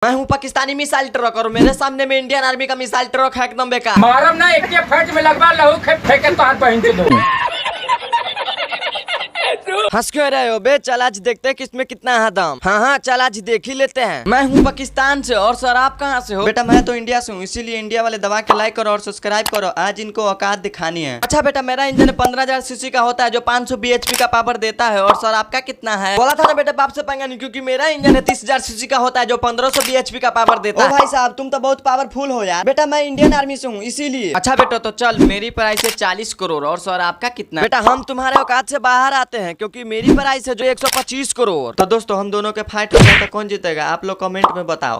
मैं हूँ Pakistani missile truck और मेरे सामने में इंडियन आर्मी का मिसाइल ट्रक है एकदम बेकार। मारम ना एक के फट में लगवा लहू फेंके तो हाथ पहन के दो। हंस क्यों रहे हो बे? चल आज देखते हैं कि इसमें कितना है दम। हाँ चल आज देख ही लेते हैं। मैं हूँ पाकिस्तान से और सर आप कहाँ से हो? बेटा मैं तो इंडिया से हूँ, इसीलिए इंडिया वाले दबा के लाइक करो और सब्सक्राइब करो। आज इनको औकात दिखानी है। अच्छा बेटा मेरा इंजन 15,000 सीसी का होता है जो 500 bhp का पावर देता है। और सर आपका कितना है? बोला था ना बेटा बाप से पंगा नहीं, क्योंकि मेरा इंजन है 30,000 सीसी का होता है जो 1500 bhp का पावर देता है। भाई साहब तुम तो बहुत पावरफुल हो यार। बेटा मैं इंडियन आर्मी से हूँ इसीलिए। अच्छा बेटा तो चल मेरी प्राइस है 40 करोड़ और सर आपका कितना? बेटा हम तुम्हारे औकात से बाहर आते हैं क्योंकि मेरी प्राइस है जो 125 करोड़। तो दोस्तों हम दोनों के फाइट हो गए तो कौन जीतेगा आप लोग कमेंट में बताओ।